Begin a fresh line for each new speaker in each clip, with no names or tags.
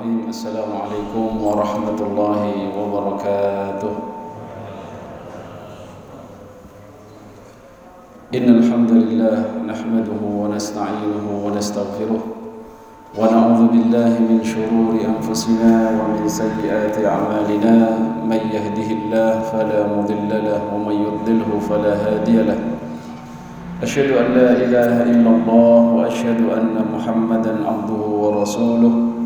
Bismillahirrahmanirrahim. Assalamualaikum warahmatullahi wabarakatuh. Innal hamdalillah nahmaduhu wa nasta'inuhu wa nastaghfiruh wa na'udzu billahi min shururi anfusina wa min sayyiati a'malina. May yahdihillahu fala mudilla lahu wa may yudlilhu fala hadiya lahu. Asyhadu an la ilaha illallah wa asyhadu anna Muhammadan abduhu wa rasuluh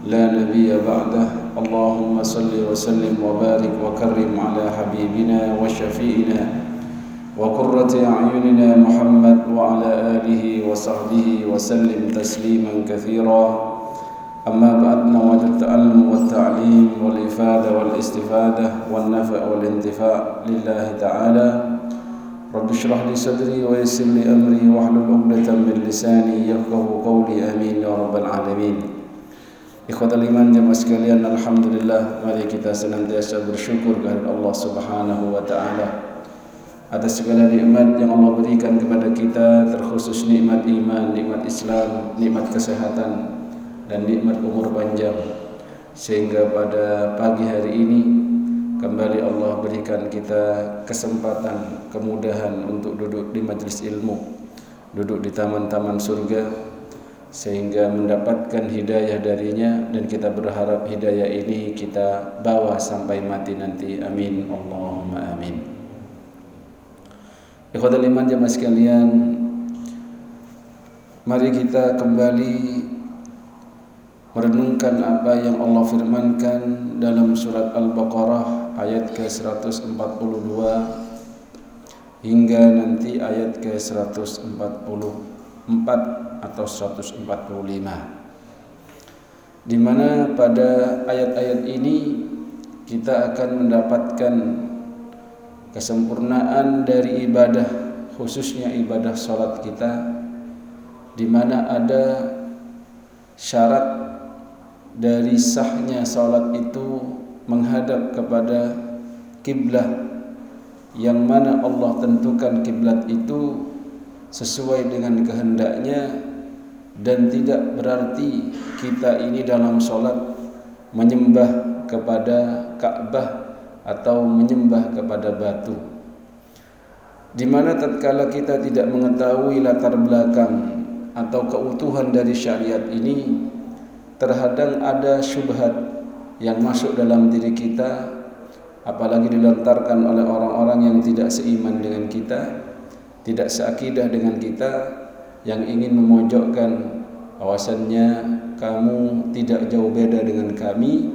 la nabiyya ba'dah. Allahumma salli wa sallim wa barik wa karrim ala habibina wa syafi'ina wa qurrati a'yunina Muhammad wa ala alihi wa sahbihi wa sallim tasliman katsira. Amma ba'd, nawat at-ta'allum wa at-ta'lim wal ifada wal istifadah wan nafa' wal intifa' lillahi ta'ala. Rabbi shrah li sadri wa yassir li amri wahlul 'uqdatam min lisani yafqahu qawli. Amin ya rabbal alamin. Ikhwatal iman jemaah sekalian, alhamdulillah, mari kita senantiasa bersyukur kepada Allah Subhanahu wa taala atas segala nikmat yang Allah berikan kepada kita, terkhusus nikmat iman, nikmat Islam, nikmat kesehatan dan nikmat umur panjang, sehingga pada pagi hari ini kembali Allah berikan kita kesempatan, kemudahan untuk duduk di majelis ilmu, duduk di taman-taman surga, sehingga mendapatkan hidayah darinya, dan kita berharap hidayah ini kita bawa sampai mati nanti. Amin Allahumma amin. Ikhwatul iman jemaah sekalian, mari kita kembali merenungkan apa yang Allah firmankan dalam surat Al-Baqarah ayat ke-142 hingga nanti ayat ke-144 atau 145, di mana pada ayat-ayat ini kita akan mendapatkan kesempurnaan dari ibadah, khususnya ibadah salat kita, di mana ada syarat dari sahnya salat itu menghadap kepada kiblat, yang mana Allah tentukan kiblat itu sesuai dengan kehendaknya, dan tidak berarti kita ini dalam salat menyembah kepada Ka'bah atau menyembah kepada batu, di mana tatkala kita tidak mengetahui latar belakang atau keutuhan dari syariat ini, terkadang ada syubhat yang masuk dalam diri kita, apalagi dilontarkan oleh orang-orang yang tidak seiman dengan kita, tidak seakidah dengan kita, yang ingin memojokkan bahwasannya kamu tidak jauh beda dengan kami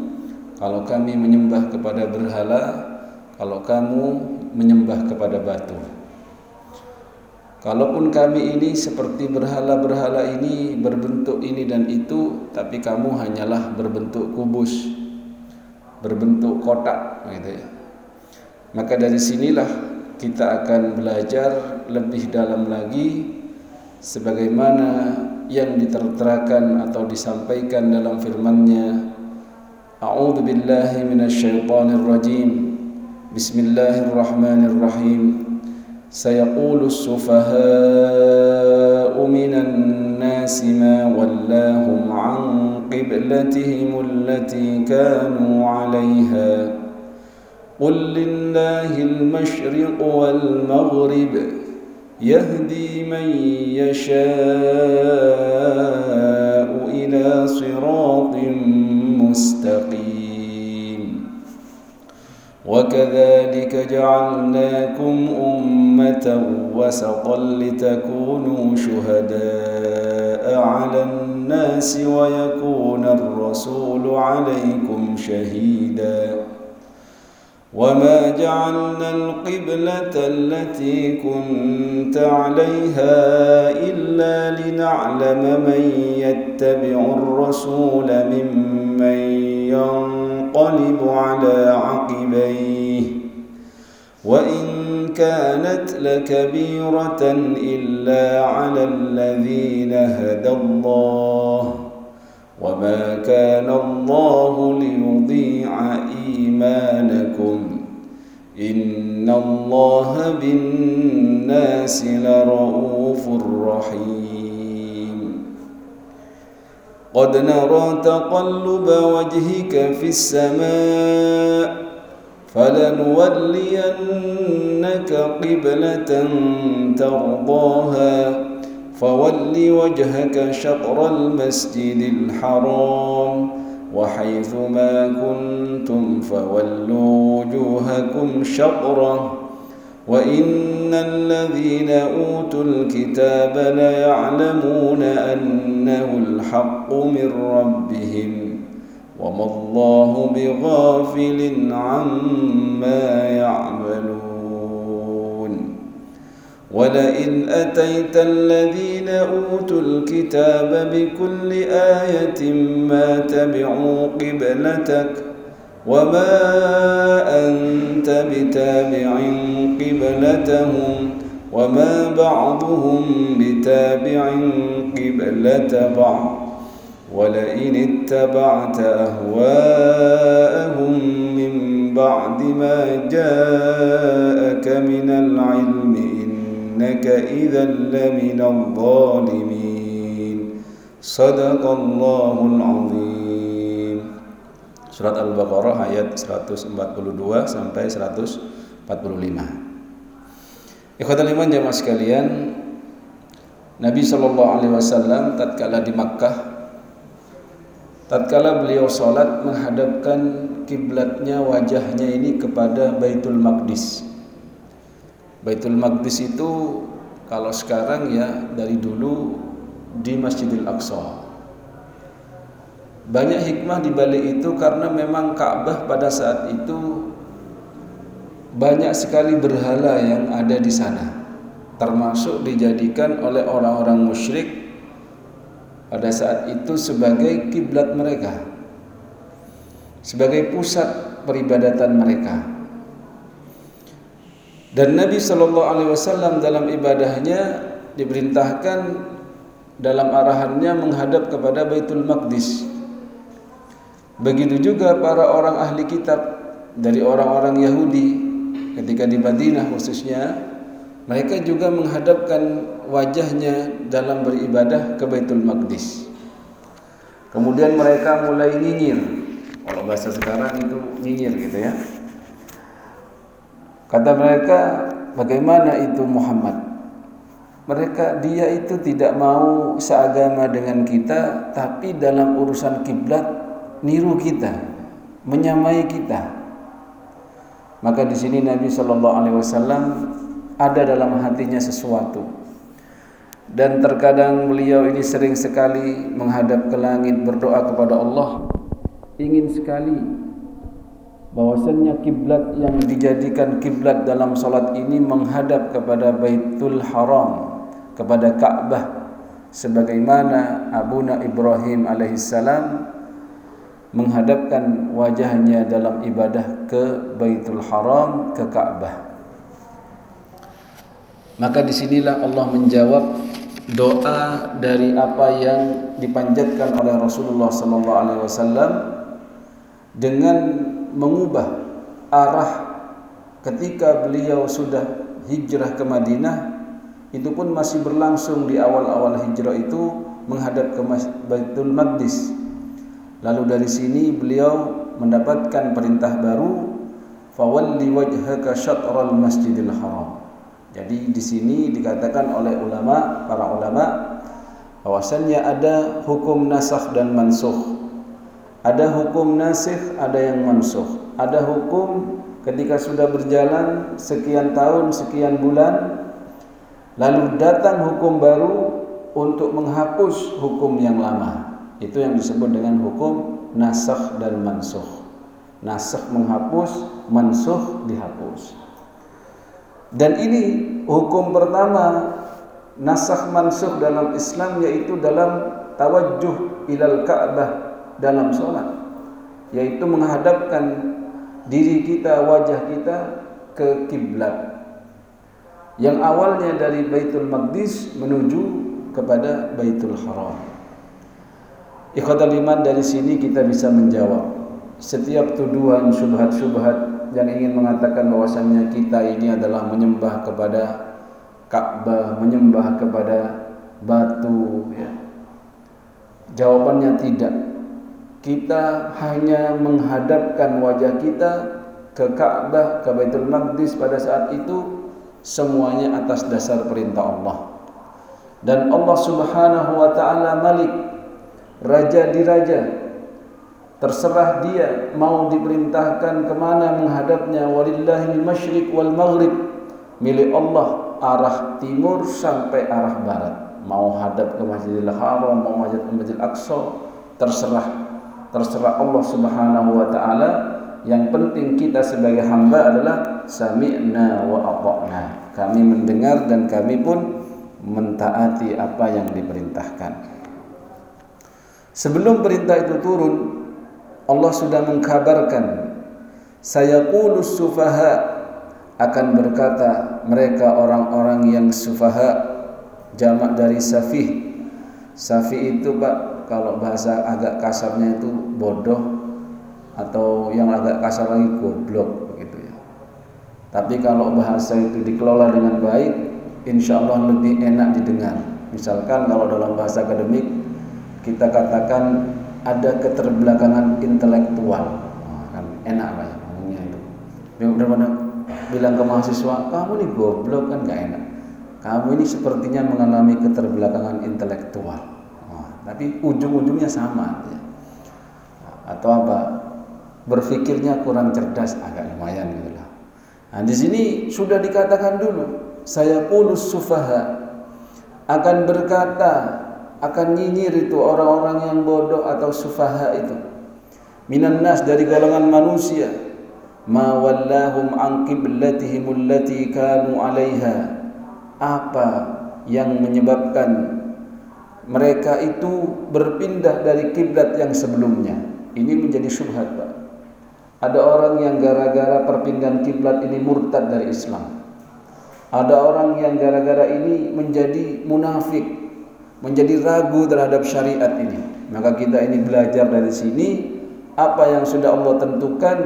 kalau kami menyembah kepada berhala, kalau kamu menyembah kepada batu. Kalaupun kami ini seperti berhala-berhala ini, berbentuk ini dan itu, tapi kamu hanyalah berbentuk kubus, berbentuk kotak, gitu ya. Maka dari sinilah kita akan belajar lebih dalam lagi, sebagaimana yang diterterakan atau disampaikan dalam firman-Nya, A'udzu billahi minasyaitonir rajim. Bismillahirrahmanirrahim. Sayaqulu as-sufaha'u minan nasi ma wallahum 'an qiblatihim allati kanu 'alayha. Qul lillahil masyriq wal maghrib yahdi man yasha'u ila siratin mustaqim. وَكَذَلِكَ جَعَلْنَاكُمْ أُمَّةً وَسَطًا لِتَكُونُوا شُهَدَاءَ عَلَى النَّاسِ وَيَكُونَ الرَّسُولُ عَلَيْكُمْ شَهِيدًا. وَمَا جَعَلْنَا الْقِبْلَةَ الَّتِي كُنْتَ عَلَيْهَا إِلَّا لِنَعْلَمَ مَنْ يَتَّبِعُ الرَّسُولَ مِمَّنْ ينقلب على عقبيه وإن كانت لكبيرة إلا على الذين هدى الله وما كان الله ليضيع إيمانكم إن الله بالناس لرؤوف رحيم. قد نرى تقلب وجهك في السماء فلنولينك قبلة ترضاها فول وجهك شطر المسجد الحرام وحيث ما كنتم فولوا وجوهكم شطره وإن الذين أوتوا الكتاب ليعلمون أنه الحق من ربهم وما الله بغافل عما يعملون ولئن أتيت الذين أوتوا الكتاب بكل آية ما تبعوا قبلتك وما أنت بتابع قبلتهم وما بعضهم بتابع قبلة بعض ولئن اتبعت أهواءهم من بعد ما جاءك من العلم إنك إذا لمن الظالمين صدق الله العظيم. Surat Al-Baqarah ayat 142 sampai 145. Ikhwatul iman jamaah sekalian, Nabi SAW tatkala di Makkah, tatkala beliau sholat menghadapkan kiblatnya, wajahnya ini kepada Baitul Maqdis. Baitul Maqdis itu kalau sekarang ya dari dulu di Masjidil Aqsa. Banyak hikmah di balik itu karena memang Ka'bah pada saat itu banyak sekali berhala yang ada di sana, termasuk dijadikan oleh orang-orang musyrik pada saat itu sebagai kiblat mereka, sebagai pusat peribadatan mereka. Dan Nabi SAW dalam ibadahnya diperintahkan dalam arahannya menghadap kepada Baitul Maqdis. Begitu juga para orang ahli kitab dari orang-orang Yahudi ketika di Madinah khususnya, mereka juga menghadapkan wajahnya dalam beribadah ke Baitul Maqdis. Kemudian mereka mulai nyinyir, kalau bahasa sekarang itu nyinyir gitu ya. Kata mereka, bagaimana itu Muhammad? Dia itu tidak mau seagama dengan kita, tapi dalam urusan kiblat niru kita, menyamai kita. Maka di sini Nabi SAW ada dalam hatinya sesuatu. Dan terkadang beliau ini sering sekali menghadap ke langit berdoa kepada Allah, ingin sekali bahwasannya kiblat yang dijadikan kiblat dalam salat ini menghadap kepada Baitul Haram, kepada Ka'bah, sebagaimana Abuna Ibrahim alaihissalam menghadapkan wajahnya dalam ibadah ke Baitul Haram, ke Ka'bah. Maka disinilah Allah menjawab doa dari apa yang dipanjatkan oleh Rasulullah SAW dengan mengubah arah ketika beliau sudah hijrah ke Madinah. Itu pun masih berlangsung di awal-awal hijrah itu menghadap ke Baitul Maqdis. Lalu dari sini beliau mendapatkan perintah baru, fawalli wajhaka syatral masjidil haram. Jadi di sini dikatakan oleh para ulama bahwasannya ada hukum nasakh dan mansukh. Ada hukum nasikh, ada yang mansukh. Ada hukum ketika sudah berjalan sekian tahun, sekian bulan, lalu datang hukum baru untuk menghapus hukum yang lama. Itu yang disebut dengan hukum nasakh dan mansukh. Nasakh menghapus, mansukh dihapus. Dan ini hukum pertama nasakh mansukh dalam Islam, yaitu dalam tawajjuh ilal Ka'bah dalam sholat, yaitu menghadapkan diri kita, wajah kita ke kiblat yang awalnya dari Baitul Maqdis menuju kepada Baitul Haram. Ikhwatul iman, dari sini kita bisa menjawab setiap tuduhan syubhat-syubhat yang ingin mengatakan bahwasannya kita ini adalah menyembah kepada Ka'bah, menyembah kepada batu ya. Jawabannya tidak. Kita hanya menghadapkan wajah kita ke Ka'bah, ke Baitul Maqdis pada saat itu, semuanya atas dasar perintah Allah. Dan Allah Subhanahu wa ta'ala Malik, Raja di Raja, terserah dia mau diperintahkan kemana menghadapnya. Walillahil masyriq wal maghrib, milik Allah arah timur sampai arah barat. Mau hadap ke Masjidil Haram, mau hadap ke Masjidil Aqsa, terserah Allah Subhanahu wa ta'ala. Yang penting kita sebagai hamba adalah sami'na wa ata'na. Kami mendengar dan kami pun mentaati apa yang diperintahkan. Sebelum perintah itu turun, Allah sudah mengkabarkan, sayaqulus sufaha, akan berkata mereka orang-orang yang sufaha, jamak dari safih. Safih itu Pak, kalau bahasa agak kasarnya itu bodoh, atau yang agak kasar lagi goblok begitu ya. Tapi kalau bahasa itu dikelola dengan baik, insya Allah lebih enak didengar. Misalkan kalau dalam bahasa akademik kita katakan ada keterbelakangan intelektual, kan enak Pak ya ngomongnya itu. Daripada bilang ke mahasiswa, kamu ini goblok, kan nggak enak. Kamu ini sepertinya mengalami keterbelakangan intelektual. Tapi ujung-ujungnya sama ya. Atau apa? Berpikirnya kurang cerdas, agak lumayan gitu lah. Nah, di sini sudah dikatakan dulu, sayaqulus sufaha, akan berkata, akan nyinyir itu orang-orang yang bodoh atau sufaha itu. Minan nas, dari golongan manusia, ma wallahum an qiblatihim allati kanu 'alaiha, apa yang menyebabkan mereka itu berpindah dari kiblat yang sebelumnya. Ini menjadi syubhat Pak. Ada orang yang gara-gara perpindahan kiblat ini murtad dari Islam. Ada orang yang gara-gara ini menjadi munafik, menjadi ragu terhadap syariat ini. Maka kita ini belajar dari sini, apa yang sudah Allah tentukan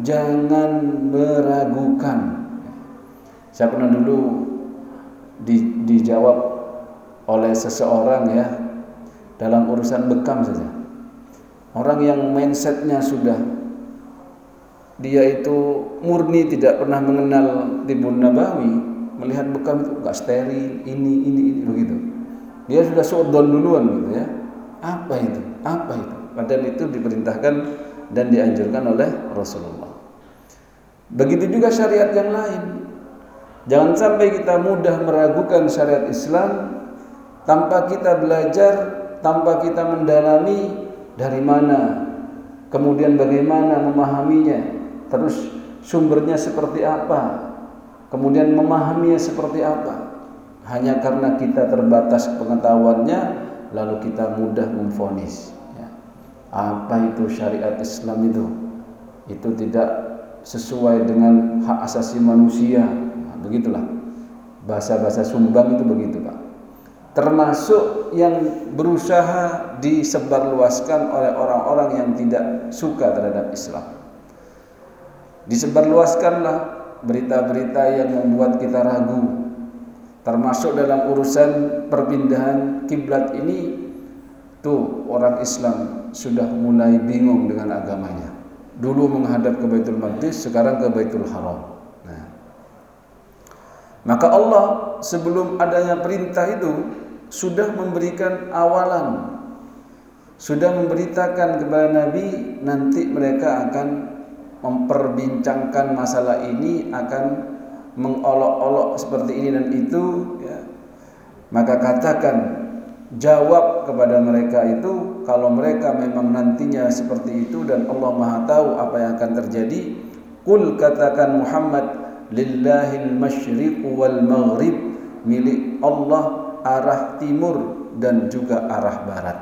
jangan meragukan. Saya pernah dulu dijawab oleh seseorang ya, dalam urusan bekam saja. Orang yang mindsetnya sudah, dia itu murni tidak pernah mengenal Tibun Nabawi, melihat bekam itu enggak steril, ini begitu. Dia sudah suudzon duluan gitu ya. Apa itu? Padahal itu diperintahkan dan dianjurkan oleh Rasulullah. Begitu juga syariat yang lain. Jangan sampai kita mudah meragukan syariat Islam tanpa kita belajar, tanpa kita mendalami dari mana, kemudian bagaimana memahaminya, terus sumbernya seperti apa, kemudian memahaminya seperti apa. Hanya karena kita terbatas pengetahuannya, lalu kita mudah memvonis ya. Apa itu syariat Islam itu? Itu tidak sesuai dengan hak asasi manusia. Nah, begitulah bahasa-bahasa sumbang itu begitu Pak. Termasuk yang berusaha disebarluaskan oleh orang-orang yang tidak suka terhadap Islam. Disebarluaskanlah berita-berita yang membuat kita ragu. Termasuk dalam urusan perpindahan kiblat ini, tuh orang Islam sudah mulai bingung dengan agamanya. Dulu menghadap ke Baitul Maqdis, sekarang ke Baitul Haram. Nah, maka Allah sebelum adanya perintah itu sudah memberikan awalan, sudah memberitakan kepada Nabi nanti mereka akan memperbincangkan masalah ini, akan mengolok-olok seperti ini dan itu ya. Maka katakan, jawab kepada mereka itu, kalau mereka memang nantinya seperti itu dan Allah Maha tahu apa yang akan terjadi, qul, katakan Muhammad, lillahil masyriq wal maghrib, milik Allah arah timur dan juga arah barat.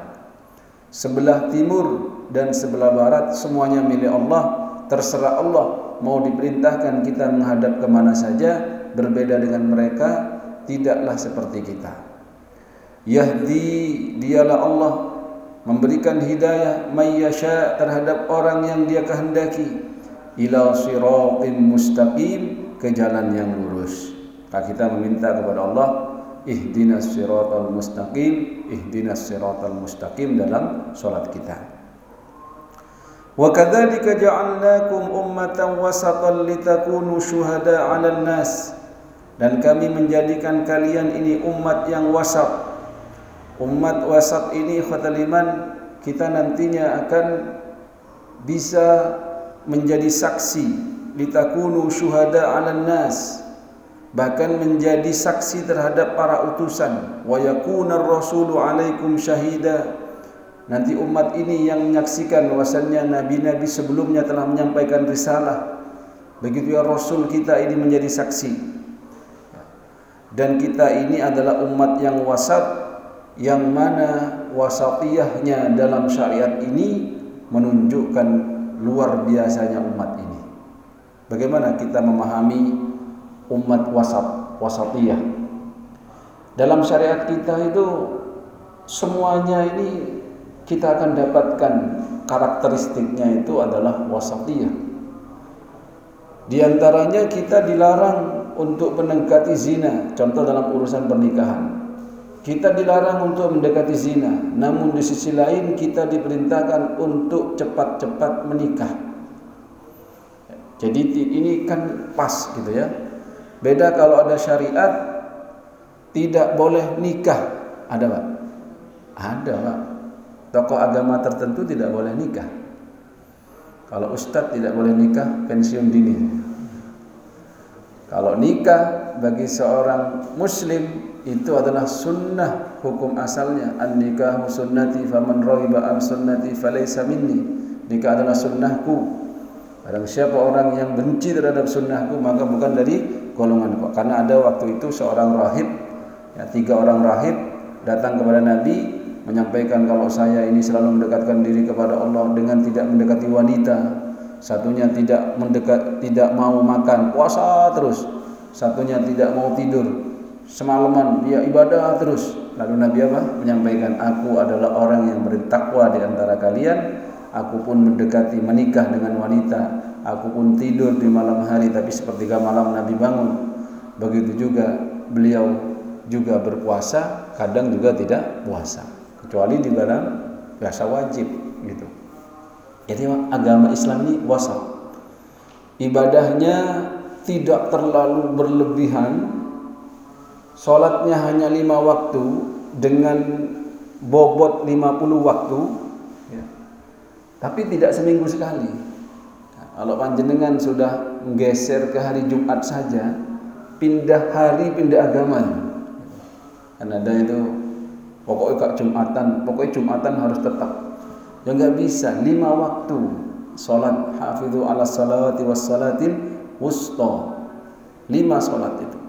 Sebelah timur dan sebelah barat semuanya milik Allah. Terserah Allah mau diperintahkan kita menghadap kemana saja. Berbeda dengan mereka, tidaklah seperti kita. Yahdi, dialah Allah memberikan hidayah may yasha, terhadap orang yang dia kehendaki, ila siratin mustaqim, ke jalan yang lurus. Maka kita meminta kepada Allah ihdinas siratal mustaqim dalam salat kita. Wa kadzalika ja'alnakum ummatan wasatan litakunu syuhada 'alan nas. Dan kami menjadikan kalian ini umat yang wasat. Umat wasat ini khatul iman, kita nantinya akan bisa menjadi saksi, litakunu syuhada 'alan nas, bahkan menjadi saksi terhadap para utusan, wa yakunar rasulu 'alaikum syahida. Nanti umat ini yang menyaksikan bahwasannya nabi-nabi sebelumnya telah menyampaikan risalah. Begitu ya Rasul kita ini menjadi saksi. Dan kita ini adalah umat yang wasat, yang mana wasatiyahnya dalam syariat ini menunjukkan luar biasanya umat ini. Bagaimana kita memahami umat wasatiyah? Dalam syariat kita itu semuanya ini kita akan dapatkan karakteristiknya itu adalah wasatiyah. Di antaranya kita dilarang untuk mendekati zina, contoh dalam urusan pernikahan. Kita dilarang untuk mendekati zina, namun di sisi lain kita diperintahkan untuk cepat-cepat menikah. Jadi ini kan pas gitu ya. Beda kalau ada syariat tidak boleh nikah, ada Pak? Ada Pak. Tokoh agama tertentu tidak boleh nikah. Kalau ustadz tidak boleh nikah, pensiun dini. Kalau nikah bagi seorang muslim itu adalah sunnah, hukum asalnya an-nikahu sunnati faman raghiba an sunnati falaysa minni. Nikah adalah sunnahku. Barang siapa orang yang benci terhadap sunnahku maka bukan dari golonganku. Karena ada waktu itu seorang rahib, ya, 3 orang rahib datang kepada Nabi menyampaikan kalau saya ini selalu mendekatkan diri kepada Allah dengan tidak mendekati wanita. Satunya tidak mau makan, puasa terus. Satunya tidak mau tidur, semalaman dia ibadah terus. Lalu Nabi apa? Menyampaikan, aku adalah orang yang bertakwa di antara kalian. Aku pun mendekati menikah dengan wanita. Aku pun tidur di malam hari, tapi sepertiga malam Nabi bangun. Begitu juga beliau juga berpuasa, kadang juga tidak puasa. Kecuali di dalam puasa wajib gitu. Jadi agama Islam ini wasat. Ibadahnya tidak terlalu berlebihan. Salatnya hanya 5 waktu dengan bobot 50 waktu ya. Tapi tidak seminggu sekali. Nah, kalau panjenengan sudah menggeser ke hari Jumat saja, pindah hari, pindah agama. Kan ada itu pokoknya Jumatan harus tetap. Ya enggak bisa, 5 waktu salat, hafidhu ala salawati was salatil wusta. 5 salat itu.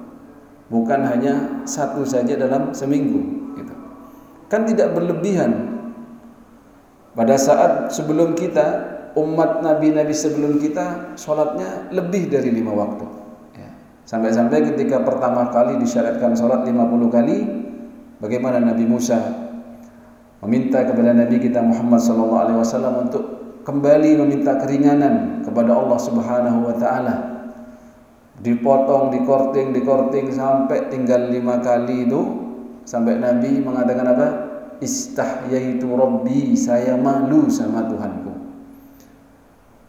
Bukan hanya 1 saja dalam seminggu gitu. Kan tidak berlebihan. Pada saat sebelum kita, umat nabi-nabi sebelum kita salatnya lebih dari 5 waktu ya. Sampai-sampai ketika pertama kali disyariatkan salat 50 kali, bagaimana Nabi Musa meminta kepada Nabi kita Muhammad SAW untuk kembali meminta keringanan kepada Allah Subhanahu wa taala. Dipotong, dikorting sampai tinggal 5 kali itu, sampai Nabi mengatakan apa? Istahyaitu Rabbi, saya malu sama Tuhanku.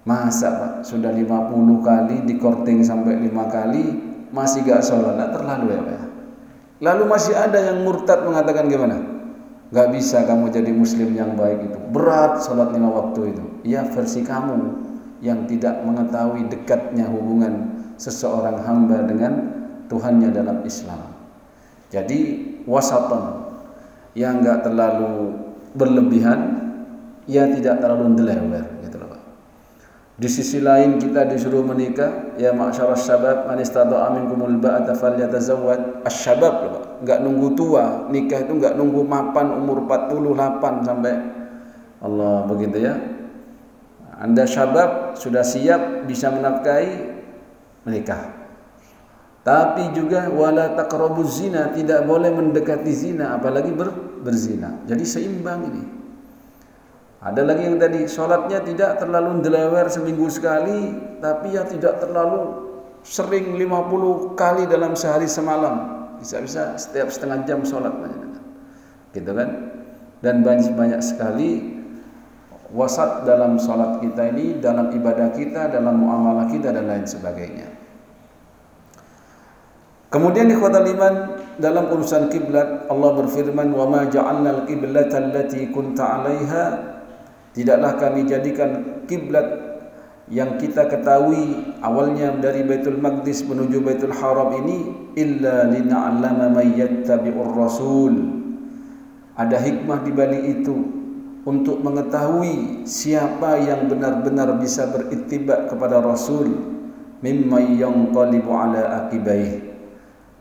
Masa Pak, sudah 50 kali dikorting sampai 5 kali masih gak sholat, tak terlalu ya Pak. Lalu masih ada yang murtad mengatakan gimana? Gak bisa kamu jadi muslim yang baik itu, berat sholat 5 waktu itu. Ya versi kamu yang tidak mengetahui dekatnya hubungan seseorang hamba dengan Tuhannya dalam Islam. Jadi wasatan, yang gak terlalu berlebihan, ya tidak terlalu ndelewer gitu loh Pak. Di sisi lain kita disuruh menikah, ya ma'syaras syabab man istata'a minkumul ba'ata falyatazawwaj. Asy-syabab loh Pak, enggak nunggu tua, nikah itu enggak nunggu mapan umur 48 sampai Allah begitu ya. Anda syabab sudah siap bisa menafkahi, menikah. Tapi juga wala taqrabuz zina, tidak boleh mendekati zina apalagi berzina. Jadi seimbang ini. Ada lagi yang tadi sholatnya tidak terlalu ndelewer seminggu sekali, tapi ya tidak terlalu sering 50 kali dalam sehari semalam. bisa setiap setengah jam sholat, gitu kan? Dan banyak sekali wasat dalam sholat kita ini, dalam ibadah kita, dalam muamalah kita dan lain sebagainya. Kemudian ikhwatal iman, dalam urusan kiblat Allah berfirman, "Wa ma ja'alnal qiblata allati kunta 'alaiha", tidaklah kami jadikan kiblat yang kita ketahui awalnya dari Baitul Maqdis menuju Baitul Haram ini illa lina'lama may yattabi'ur rasul. Ada hikmah di balik itu untuk mengetahui siapa yang benar-benar bisa berittiba kepada Rasul, mimman yanqalibu ala aqibaih.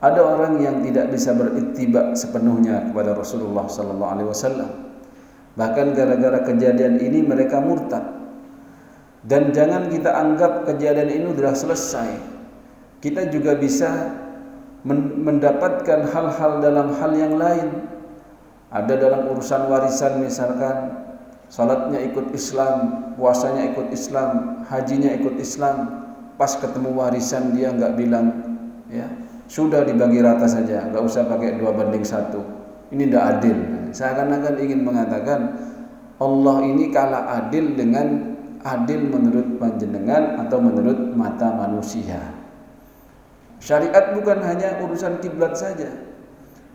Ada orang yang tidak bisa berittiba sepenuhnya kepada Rasulullah sallallahu alaihi wasallam. Bahkan gara-gara kejadian ini mereka murtad. Dan jangan kita anggap kejadian ini sudah selesai. Kita juga bisa mendapatkan hal-hal dalam hal yang lain. Ada dalam urusan warisan misalkan, salatnya ikut Islam, puasanya ikut Islam, hajinya ikut Islam. Pas ketemu warisan dia enggak bilang, ya, sudah dibagi rata saja, enggak usah pakai 2:1. Ini tidak adil. Seakan-akan ingin mengatakan Allah ini kalah adil dengan adil menurut panjenengan atau menurut mata manusia. Syariat bukan hanya urusan kiblat saja.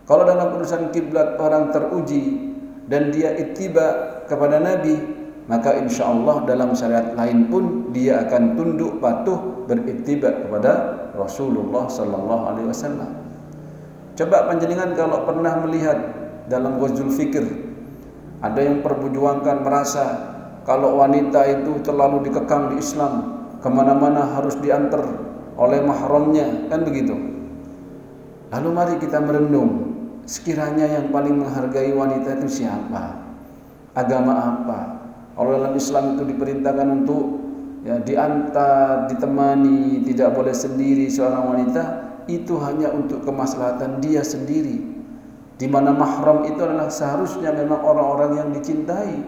Kalau dalam urusan kiblat orang teruji dan dia ittiba kepada Nabi, maka insya Allah dalam syariat lain pun dia akan tunduk patuh berittiba kepada Rasulullah sallallahu alaihi wasallam. Coba panjenengan kalau pernah melihat dalam Ghazul Fikr, ada yang perjuangkan merasa kalau wanita itu terlalu dikekang di Islam, kemana-mana harus diantar oleh mahramnya, kan begitu. Lalu mari kita merenung, sekiranya yang paling menghargai wanita itu siapa? Agama apa? Kalau dalam Islam itu diperintahkan untuk ya diantar, ditemani, tidak boleh sendiri seorang wanita, itu hanya untuk kemaslahatan dia sendiri. Di mana mahram itu adalah seharusnya memang orang-orang yang dicintai,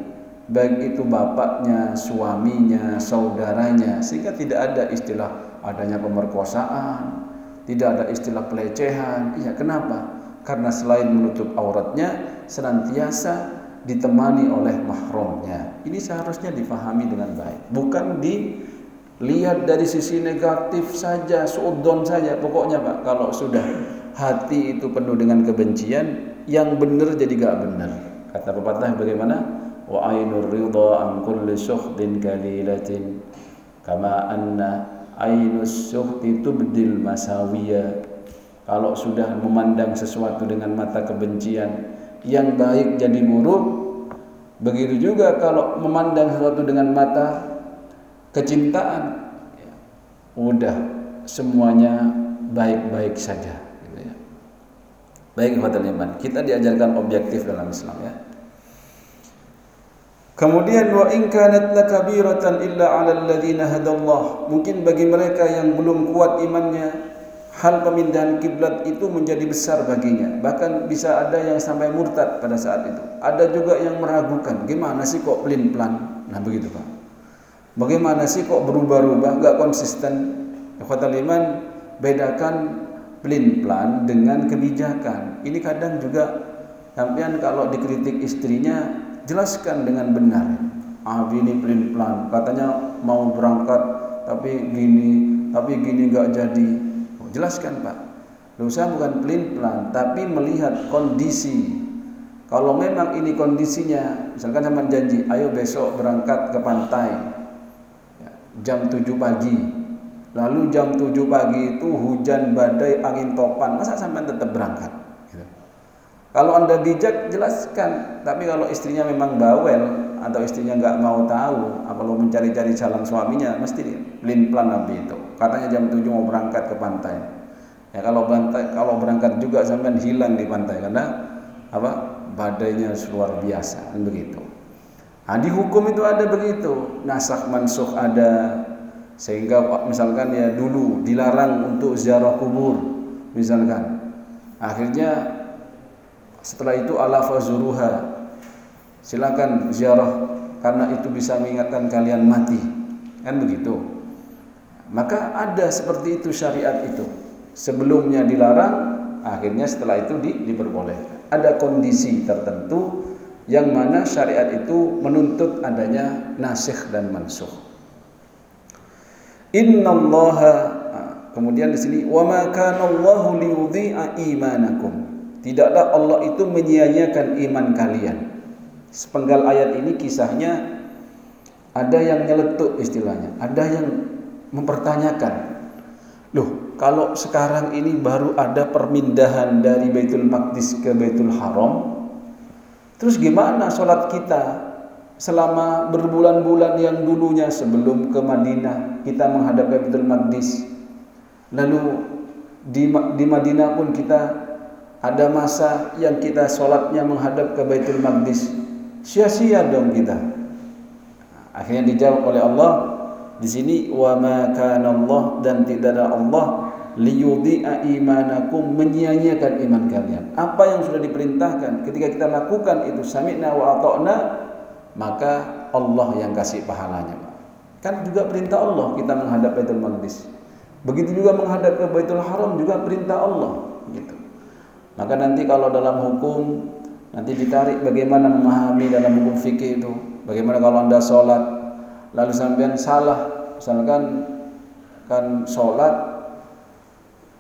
baik itu bapaknya, suaminya, saudaranya, sehingga tidak ada istilah adanya pemerkosaan, tidak ada istilah pelecehan. Iya, kenapa? Karena selain menutup auratnya, senantiasa ditemani oleh mahramnya. Ini seharusnya difahami dengan baik, bukan dilihat dari sisi negatif saja, suudzon saja. Pokoknya Pak, kalau sudah hati itu penuh dengan kebencian, yang benar jadi gak benar. Kata pepatah bagaimana? Wa ainur ridha an kulli sukhdin kalilatin kama anna ainus sukhti tubdil masawiya. Kalau sudah memandang sesuatu dengan mata kebencian, yang baik jadi buruk, begitu juga kalau memandang sesuatu dengan mata kecintaan, udah semuanya baik-baik saja, gitu ya. Baik ikhwatul iman, kita diajarkan objektif dalam Islam ya. Kemudian wa in kanat lakabiratan illa 'alal ladzina hadallah. Mungkin bagi mereka yang belum kuat imannya, hal pemindahan kiblat itu menjadi besar baginya. Bahkan bisa ada yang sampai murtad pada saat itu. Ada juga yang meragukan, gimana sih kok pelin-pelan? Nah begitu Pak. Bagaimana sih kok berubah-ubah, enggak konsisten? Ikhwatul iman, bedakan pelin-pelan dengan kebijakan. Ini kadang juga sampean kalau dikritik istrinya, jelaskan dengan benar. Ini pelin-pelan, katanya mau berangkat tapi gini enggak jadi. Jelaskan Pak. Dosa bukan pelin-pelan, tapi melihat kondisi. Kalau memang ini kondisinya, misalkan sama janji, ayo besok berangkat ke pantai ya, jam 7 pagi. Lalu jam 7 pagi itu hujan, badai, angin topan, masa sampai tetap berangkat? Gitu. Kalau Anda bijak, jelaskan. Tapi kalau istrinya memang bawel atau istrinya nggak mau tahu, apa lo mencari-cari jalan suaminya, mesti pelin-pelan Nabi itu. Katanya jam 7 mau berangkat ke pantai. Ya kalau berangkat juga sampai hilang di pantai karena apa? Badainya luar biasa, kan begitu. Nah, di hukum itu ada begitu, nasakh mansukh ada, sehingga misalkan ya dulu dilarang untuk ziarah kubur, misalkan. Akhirnya setelah itu ala fazuruha, silakan ziarah karena itu bisa mengingatkan kalian mati, kan begitu. Maka ada seperti itu syariat itu. Sebelumnya dilarang, akhirnya setelah itu diperbolehkan. Ada kondisi tertentu yang mana syariat itu menuntut adanya nasikh dan mansukh. Innallaha, kemudian di sini wa ma kana Allahu liyudhi'a imanakum. Tidaklah Allah itu menyia-nyiakan iman kalian. Sepenggal ayat ini kisahnya ada yang nyeletuk istilahnya, ada yang mempertanyakan. Loh, kalau sekarang ini baru ada permindahan dari Baitul Maqdis ke Baitul Haram, terus gimana sholat kita selama berbulan-bulan yang dulunya sebelum ke Madinah kita menghadap ke Baitul Maqdis, lalu di Madinah pun kita ada masa yang kita sholatnya menghadap ke Baitul Maqdis, sia-sia dong kita. Akhirnya dijawab oleh Allah di sini, wa ma kana Allah, dan tidaklah Allah liyudhi'a imanakum, menyia-nyiakan iman kalian. Apa yang sudah diperintahkan ketika kita lakukan itu sami'na wa ata'na, maka Allah yang kasih pahalanya. Kan juga perintah Allah kita menghadap Baitul Maqdis. Begitu juga menghadap ke Baitul Haram juga perintah Allah gitu. Maka nanti kalau dalam hukum nanti ditarik bagaimana memahami dalam hukum fikih itu. Bagaimana kalau Anda sholat lalu sampean salah, misalkan kan sholat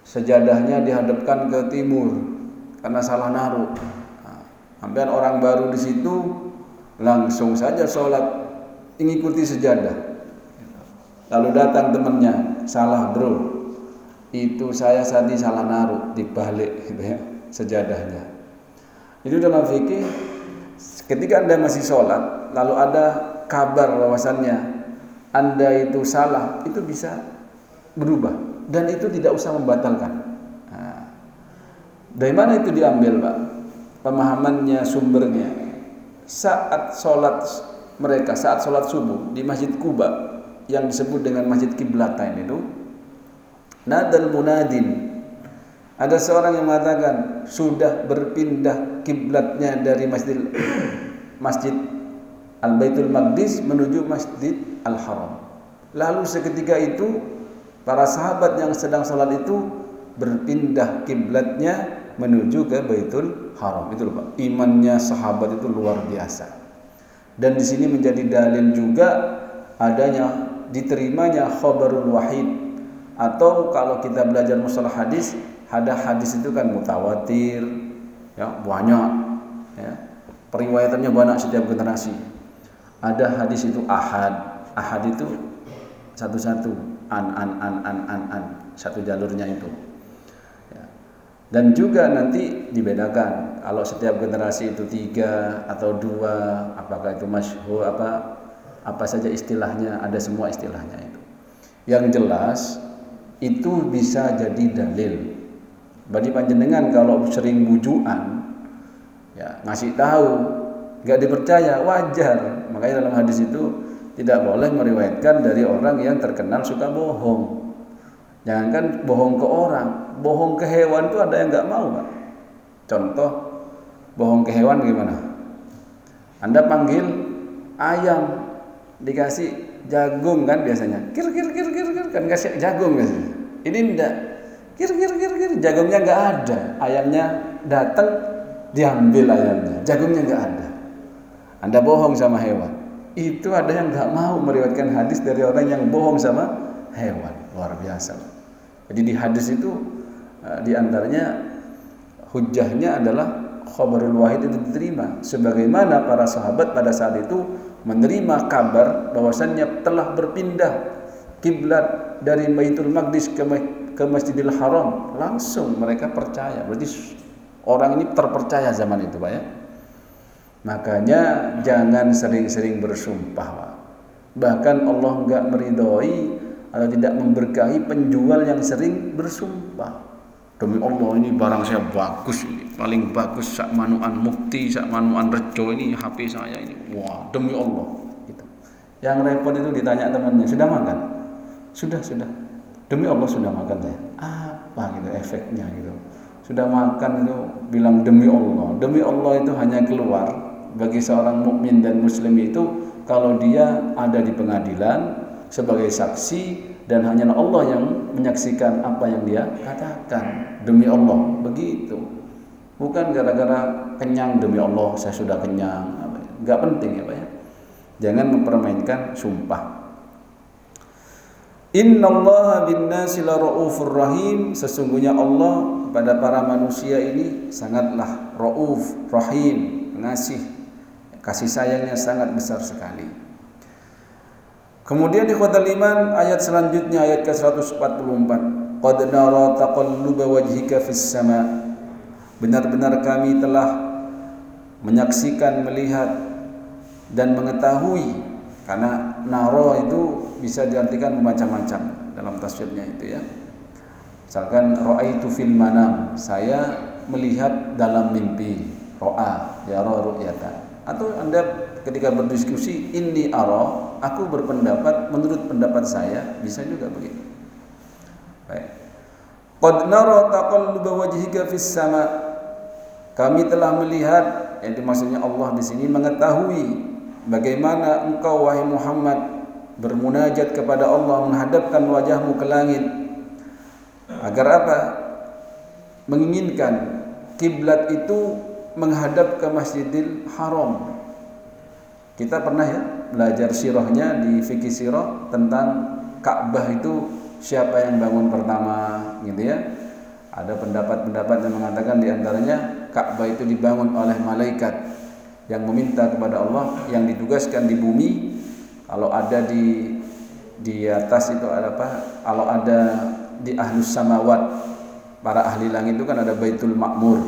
sejadahnya dihadapkan ke timur karena salah naruh. Sampean orang baru di situ langsung saja sholat mengikuti sejadah. Lalu datang temannya, salah bro, itu saya tadi salah naruh, dibalik gitu ya sejadahnya. Itu dalam fikih, ketika Anda masih sholat lalu ada kabar bahwasannya Anda itu salah, itu bisa berubah dan itu tidak usah membatalkan. Dari mana itu diambil, Pak? Pemahamannya, sumbernya. Saat sholat mereka, saat sholat subuh di Masjid Quba yang disebut dengan Masjid Qiblatain itu, nadal munadin, ada seorang yang mengatakan sudah berpindah kiblatnya dari Masjid Al-Baitul Maqdis menuju Masjid Al-Haram. Lalu seketika itu para sahabat yang sedang salat itu berpindah kiblatnya menuju ke Baitul Haram. Itu loh, Pak. Imannya sahabat itu luar biasa. Dan di sini menjadi dalil juga adanya diterimanya khabarul wahid, atau kalau kita belajar mustalah hadis, ada hadis itu kan mutawatir, ya banyak, ya periwayatannya banyak setiap generasi. Ada hadis itu ahad itu satu-satu, an satu jalurnya itu. Ya. Dan juga nanti dibedakan kalau setiap generasi itu 3 atau 2, apakah itu masyhur apa saja istilahnya, ada semua istilahnya itu. Yang jelas itu bisa jadi dalil. Bagi panjenengan kalau sering bujuan, ya ngasih tahu, nggak dipercaya, wajar. Makanya dalam hadis itu tidak boleh meriwayatkan dari orang yang terkenal suka bohong. Jangankan bohong ke orang, bohong ke hewan itu ada yang nggak mau, Pak. Contoh, bohong ke hewan gimana? Anda panggil ayam, dikasih jagung kan biasanya, kir kan kasih jagung biasanya. Ini enggak, kir jagungnya nggak ada, ayamnya datang diambil ayamnya, jagungnya nggak ada. Anda bohong sama hewan. Itu ada yang nggak mau meriwayatkan hadis dari orang yang bohong sama hewan, luar biasa. Jadi di hadis itu diantaranya hujjahnya adalah khabarul wahid itu diterima, sebagaimana para sahabat pada saat itu menerima kabar bahwasannya telah berpindah kiblat dari Baitul Maqdis ke Masjidil Haram, langsung mereka percaya. Berarti orang ini terpercaya zaman itu, Pak ya. Makanya jangan sering-sering bersumpah, Pak. Bahkan Allah enggak meridhoi atau tidak memberkahi penjual yang sering bersumpah. Demi Allah ini barang saya bagus, ini paling bagus, sak manuan Mukti, sak manuan Rejo, ini HP saya ini. Wah, demi Allah gitu. Yang repot itu ditanya temannya, "Sudah makan?" Sudah. Demi Allah sudah makan saya. Apa gitu efeknya gitu. Sudah makan itu bilang demi Allah. Demi Allah itu hanya keluar bagi seorang mukmin dan muslim itu kalau dia ada di pengadilan sebagai saksi dan hanya Allah yang menyaksikan apa yang dia katakan. Demi Allah, begitu. Bukan gara-gara kenyang, demi Allah saya sudah kenyang. Enggak penting ya Pak ya. Jangan mempermainkan sumpah. Innallaha bin-nasi laraufur rahim. Sesungguhnya Allah kepada para manusia ini sangatlah rauf, rahim, pengasih. Kasih sayangnya sangat besar sekali. Kemudian ikhwatal iman, ayat selanjutnya ayat ke-144. Qad nara taqalluba wajhika fis sama. Benar-benar kami telah menyaksikan, melihat dan mengetahui. Karena nara itu bisa diartikan macam-macam dalam tafsirnya itu ya. Misalkan ra'aitu fil manam, saya melihat dalam mimpi. Ra'a, yara ru'yatan. Atau Anda ketika berdiskusi, inni ara, aku berpendapat menurut pendapat saya, bisa juga begitu. Baik. Qad nara taqalluba wajhika fis sama. Kami telah melihat, yang maksudnya Allah di sini mengetahui bagaimana engkau wahai Muhammad bermunajat kepada Allah, menghadapkan wajahmu ke langit. Agar apa? Menginginkan kiblat itu menghadap ke Masjidil Haram. Kita pernah ya belajar sirahnya di fikih sirah tentang Ka'bah itu siapa yang bangun pertama gitu ya. Ada pendapat-pendapat yang mengatakan diantaranya Ka'bah itu dibangun oleh malaikat yang meminta kepada Allah, yang ditugaskan di bumi. Kalau ada di atas itu ada apa? Kalau ada di ahlus samawat, para ahli langit itu kan ada Baitul Ma'mur,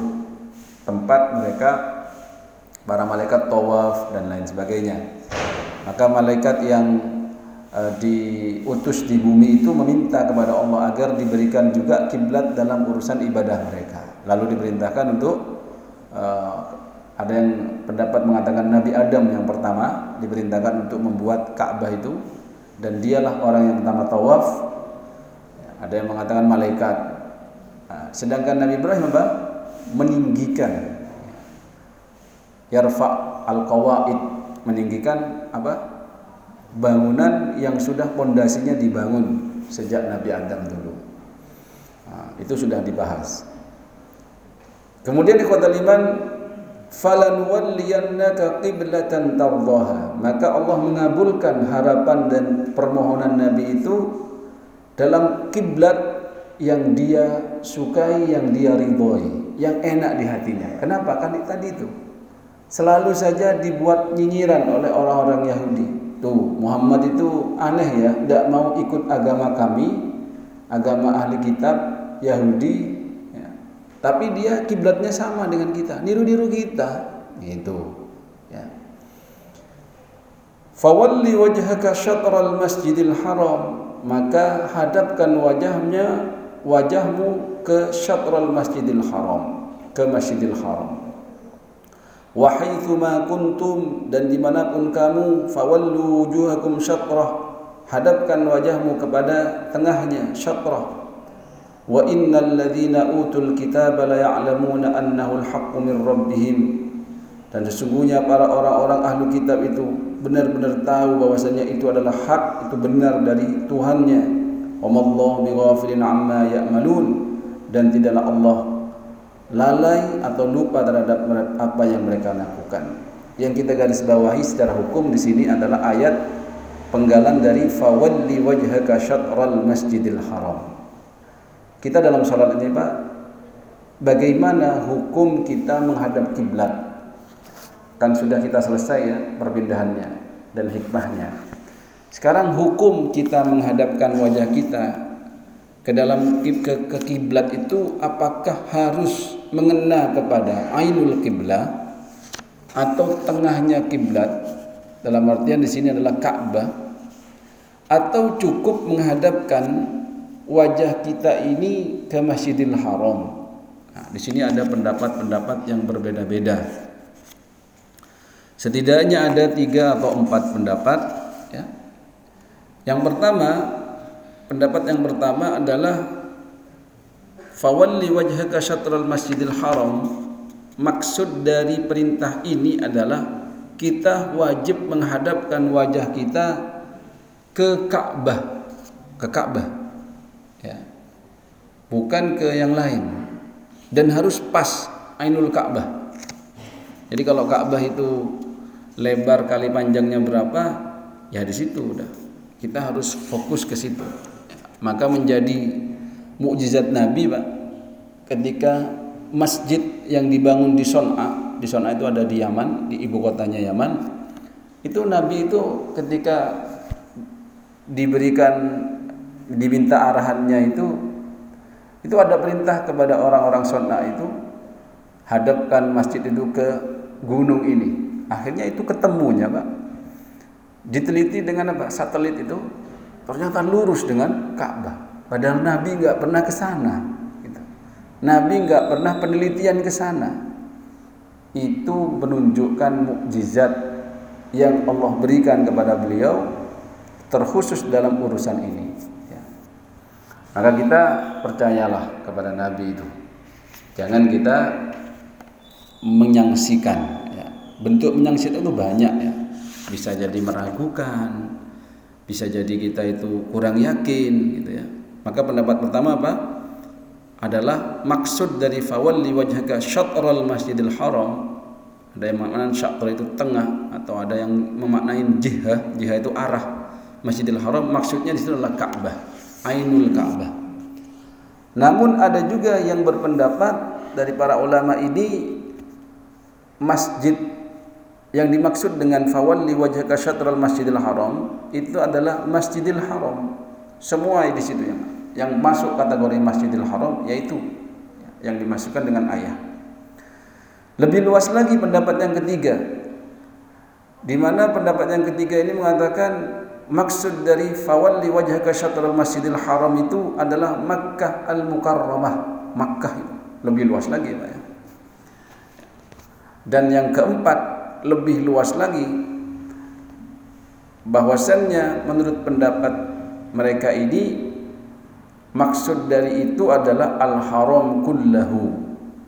tempat mereka para malaikat tawaf dan lain sebagainya. Maka malaikat yang diutus di bumi itu meminta kepada Allah agar diberikan juga kiblat dalam urusan ibadah mereka. Lalu diperintahkan untuk ada yang pendapat mengatakan Nabi Adam yang pertama diperintahkan untuk membuat Ka'bah itu, dan dialah orang yang pertama tawaf. Ada yang mengatakan malaikat. Sedangkan Nabi Ibrahim apa? Meninggikan, yarfa al-qawaid, meninggikan apa? Bangunan yang sudah pondasinya dibangun sejak Nabi Adam dulu. Itu sudah dibahas. Kemudian ikhwatal iman, falanwalliyannaka qiblatan tardaha. Maka Allah mengabulkan harapan dan permohonan Nabi itu dalam kiblat yang dia sukai, yang dia ridhoi, yang enak di hatinya. Kenapa? Kan tadi itu selalu saja dibuat nyinyiran oleh orang-orang Yahudi. Tuh, Muhammad itu aneh ya, tidak mau ikut agama kami, agama ahli kitab Yahudi ya. Tapi dia kiblatnya sama dengan kita, niru-niru kita gitu ya. Fawalli wajhaka syatral masjidil haram, maka hadapkan wajahmu ke syatral masjidil haram, ke Masjidil Haram. Wa haitsu ma kuntum, dan dimanapun kamu, fawallu wujuhakum syatrah, hadapkan wajahmu kepada tengahnya, syatrah. Wa innal ladzina utul kitaba la ya'lamuna annahu al-haqqu min rabbihim, dan sesungguhnya para orang-orang ahli kitab itu benar-benar tahu bahwasanya itu adalah hak, itu benar dari Tuhannya. Wa mallahu bighafilin amma ya'malun, dan tidaklah Allah lalai atau lupa terhadap apa yang mereka lakukan. Yang kita garis bawahi secara hukum di sini adalah ayat penggalan dari fawalli wajhaka syatral masjidil haram. Kita dalam salat ini Pak, bagaimana hukum kita menghadap kiblat? Kan sudah kita selesai ya perpindahannya dan hikmahnya. Sekarang hukum kita menghadapkan wajah kita ke dalam ke kiblat itu, apakah harus mengena kepada ainul kiblah atau tengahnya kiblat, dalam artian di sini adalah Ka'bah, atau cukup menghadapkan wajah kita ini ke Masjidil Haram? Nah, di sini ada pendapat-pendapat yang berbeda-beda. Setidaknya ada 3 atau 4 pendapat ya. Pendapat yang pertama adalah fawalli wajhaka syatral masjidil haram. Maksud dari perintah ini adalah kita wajib menghadapkan wajah kita ke Ka'bah, ke Ka'bah, ya, bukan ke yang lain, dan harus pas ainul Ka'bah. Jadi kalau Ka'bah itu lebar kali panjangnya berapa, ya di situ udah kita harus fokus ke situ. Maka menjadi mukjizat Nabi, Pak, ketika masjid yang dibangun di Son'a itu ada di Yaman, di ibu kotanya Yaman, itu Nabi itu ketika diminta arahannya itu ada perintah kepada orang-orang Son'a itu, hadapkan masjid itu ke gunung ini. Akhirnya itu ketemunya, Pak, diteliti dengan apa? Satelit itu ternyata lurus dengan Ka'bah. Padahal Nabi nggak pernah ke sana. Gitu. Nabi nggak pernah penelitian ke sana. Itu menunjukkan mukjizat yang Allah berikan kepada beliau terkhusus dalam urusan ini. Ya. Maka kita percayalah kepada Nabi itu. Jangan kita menyaksikan. Bentuk menyaksikan itu banyak, ya. Bisa jadi meragukan, bisa jadi kita itu kurang yakin, gitu ya. Maka pendapat pertama apa? Adalah maksud dari fawalli wajhaka syatral masjidil haram. Ada yang maknanya syatr itu tengah, atau ada yang memaknain jihah itu arah Masjidil Haram. Maksudnya di situ adalah Ka'bah, ainul Ka'bah. Namun ada juga yang berpendapat dari para ulama ini, masjid yang dimaksud dengan fawalli wajhaka syatral masjidil haram itu adalah Masjidil Haram. Semua di situ yang masuk kategori Masjidil Haram, yaitu yang dimasukkan dengan ayah. Lebih luas lagi pendapat yang ketiga, di mana pendapat yang ketiga ini mengatakan maksud dari fawalli wajhaka syatral masjidil haram itu adalah Makkah al-Mukarramah. Makkah itu lebih luas lagi, Pak, ya. Dan yang keempat, lebih luas lagi, bahwasannya menurut pendapat mereka ini maksud dari itu adalah al-haram kullahu,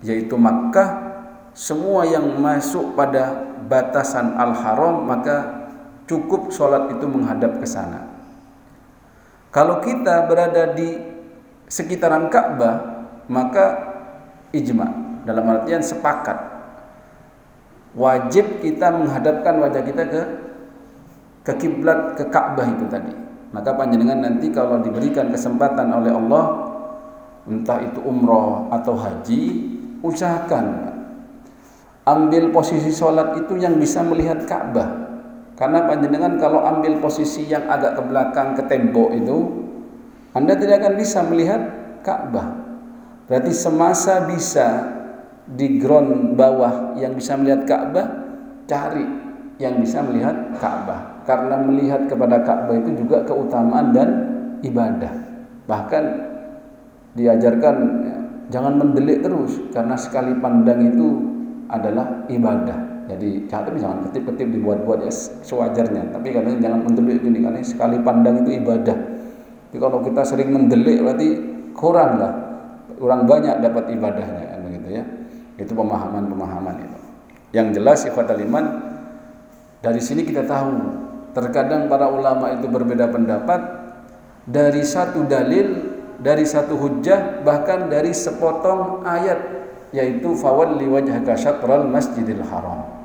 yaitu Makkah, semua yang masuk pada batasan al-haram maka cukup sholat itu menghadap ke sana. Kalau kita berada di sekitaran Ka'bah, maka ijma, dalam artian sepakat, wajib kita menghadapkan wajah kita ke kiblat, ke Ka'bah itu tadi. Maka panjenengan nanti kalau diberikan kesempatan oleh Allah, entah itu umroh atau haji, usahakan ambil posisi sholat itu yang bisa melihat Ka'bah. Karena panjenengan kalau ambil posisi yang agak ke belakang, ke tembok itu, Anda tidak akan bisa melihat Ka'bah. Berarti semasa bisa di ground bawah yang bisa melihat Ka'bah, cari yang bisa melihat Ka'bah. Karena melihat kepada Ka'bah itu juga keutamaan dan ibadah. Bahkan diajarkan jangan mendelik terus, karena sekali pandang itu adalah ibadah. Jadi jangan ketip-ketip dibuat-buat ya sewajarnya. Tapi katanya jangan mendelik gini, karena sekali pandang itu ibadah. Jadi kalau kita sering mendelik berarti kurang banyak dapat ibadahnya, begitu ya. Itu pemahaman itu. Yang jelas ikhwatal iman, dari sini kita tahu terkadang para ulama itu berbeda pendapat dari satu dalil, dari satu hujjah, bahkan dari sepotong ayat, yaitu fawalli wajhaka syatral masjidil haram.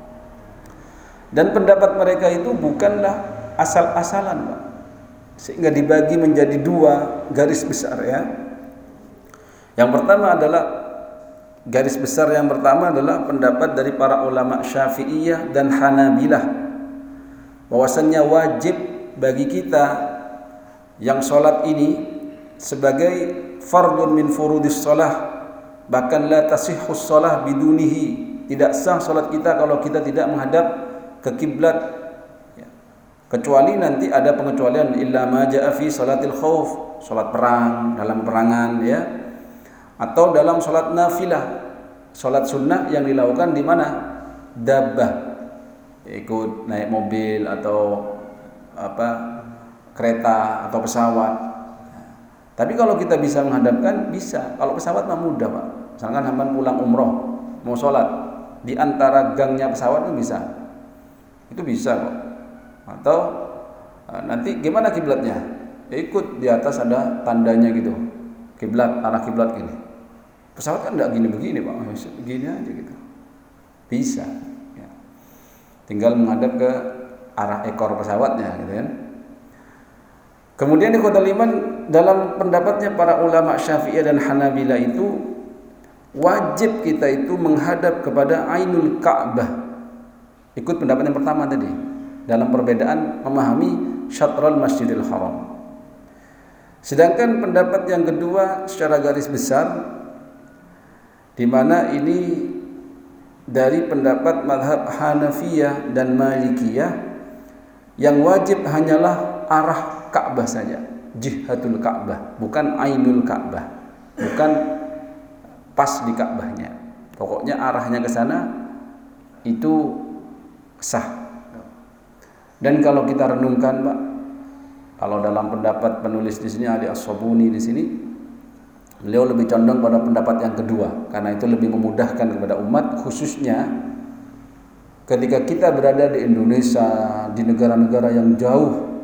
Dan pendapat mereka itu bukanlah asal-asalan, Pak. Sehingga dibagi menjadi dua garis besar, ya. Yang pertama adalah garis besar yang pertama adalah pendapat dari para ulama Syafi'iyah dan Hanabilah, bahwasannya wajib bagi kita yang sholat ini sebagai fardun min furudis sholah, bahkan la tasihhus sholah bidunihi, tidak sah sholat kita kalau kita tidak menghadap ke kiblat, ya. Kecuali nanti ada pengecualian, illa ma ja'a fi sholatil khauf, sholat perang, dalam perangan, ya, atau dalam sholat nafilah, sholat sunnah yang dilakukan di mana? Dabbah, ikut naik mobil atau kereta atau pesawat. Tapi kalau kita bisa menghadapkan, bisa. Kalau pesawat mah mudah, Pak. Misalkan hamba pulang umroh, mau sholat di antara gangnya pesawat itu bisa. Itu bisa kok. Atau nanti gimana kiblatnya? ikut di atas ada tandanya gitu, kiblat, arah kiblat gini. Pesawat kan enggak gini begini Pak, gini aja gitu. Bisa. Ya. Tinggal menghadap ke arah ekor pesawatnya gitu kan. Kemudian di ikhwatal iman, dalam pendapatnya para ulama Syafi'iyah dan Hanabila itu wajib kita itu menghadap kepada Ainul Ka'bah. Ikut pendapat yang pertama tadi dalam perbedaan memahami Syatrul Masjidil Haram. Sedangkan pendapat yang kedua secara garis besar, di mana ini dari pendapat mazhab Hanafiyah dan Malikiyah, yang wajib hanyalah arah Ka'bah saja, jihatul Ka'bah, bukan Ainul Ka'bah, bukan pas di Ka'bahnya. Pokoknya arahnya ke sana itu sah. Dan kalau kita renungkan, Pak, kalau dalam pendapat penulis di sini Ali As-Sabuni di sini, beliau lebih condong pada pendapat yang kedua, karena itu lebih memudahkan kepada umat, khususnya ketika kita berada di Indonesia, di negara-negara yang jauh.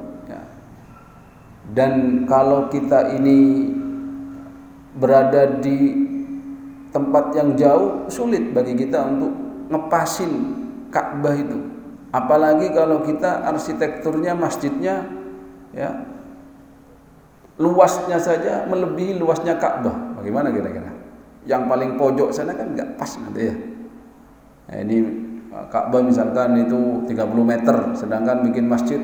Dan kalau kita ini berada di tempat yang jauh, sulit bagi kita untuk ngepasin Ka'bah itu. Apalagi kalau kita arsitekturnya, masjidnya, ya, luasnya saja melebihi luasnya Ka'bah. Bagaimana kira-kira? Yang paling pojok sana kan nggak pas nanti ya. Nah, ini Ka'bah misalkan itu 30 meter, sedangkan bikin masjid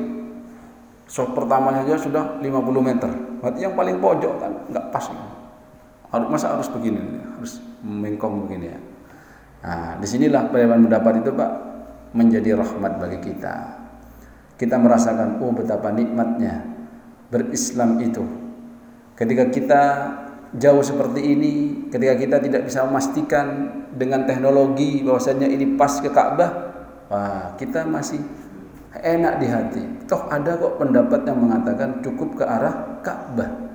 sop pertama saja sudah 50 meter. Berarti yang paling pojok kan nggak pas. Masa harus begini, harus mengkong begini ya. Nah, disinilah perbedaan pendapat itu, Pak, menjadi rahmat bagi kita. Kita merasakan betapa nikmatnya berislam itu. Ketika kita jauh seperti ini, ketika kita tidak bisa memastikan dengan teknologi bahwasanya ini pas ke Ka'bah, kita masih enak di hati. Toh ada kok pendapat yang mengatakan cukup ke arah Ka'bah.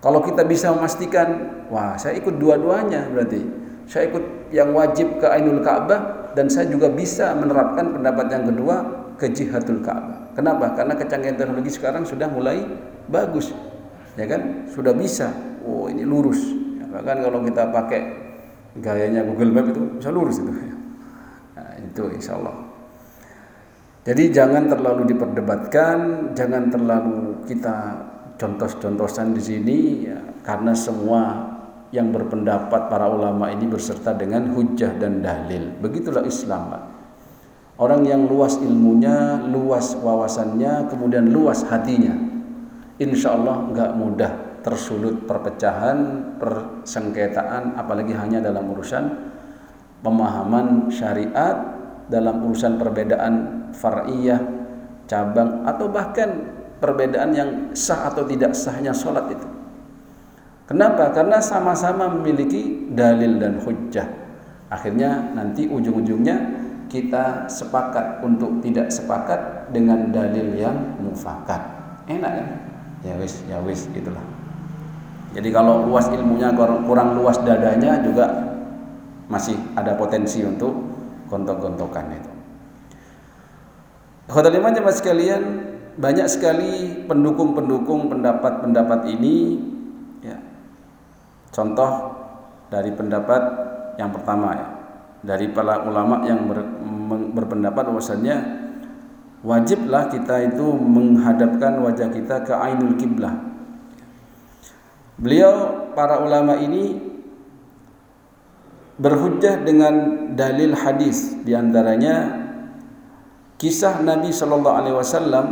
Kalau kita bisa memastikan, saya ikut dua-duanya berarti. Saya ikut yang wajib ke Ainul Ka'bah, dan saya juga bisa menerapkan pendapat yang kedua ke jihatul Ka'bah. Kenapa? Karena kecanggihan teknologi sekarang sudah mulai bagus. Ya kan? Sudah bisa. Ini lurus. Ya, bahkan kalau kita pakai gayanya Google Map itu bisa lurus itu. Nah, itu insyaallah. Jadi jangan terlalu diperdebatkan, jangan terlalu kita contoh-contohan di sini, ya, karena semua yang berpendapat para ulama ini berserta dengan hujjah dan dalil. Begitulah Islam, Pak. Orang yang luas ilmunya, luas wawasannya, kemudian luas hatinya, insya Allah nggak mudah tersulut perpecahan, persengketaan, apalagi hanya dalam urusan pemahaman syariat, dalam urusan perbedaan far'iyah, cabang, atau bahkan perbedaan yang sah atau tidak sahnya sholat itu. Kenapa? Karena sama-sama memiliki dalil dan hujjah. Akhirnya nanti ujung-ujungnya kita sepakat untuk tidak sepakat dengan dalil yang mufakat. Enak kan? Ya wis gitulah. Jadi kalau luas ilmunya kurang luas dadanya juga masih ada potensi untuk gontok-gontokan itu. Ikhwatul iman jemaah sekalian, banyak sekali pendukung-pendukung pendapat-pendapat ini, ya. Contoh dari pendapat yang pertama, ya, dari para ulama yang berpendapat bahwasanya wajiblah kita itu menghadapkan wajah kita ke Ainul Qiblah. Beliau, para ulama ini berhujjah dengan dalil hadis, diantaranya kisah Nabi Shallallahu Alaihi Wasallam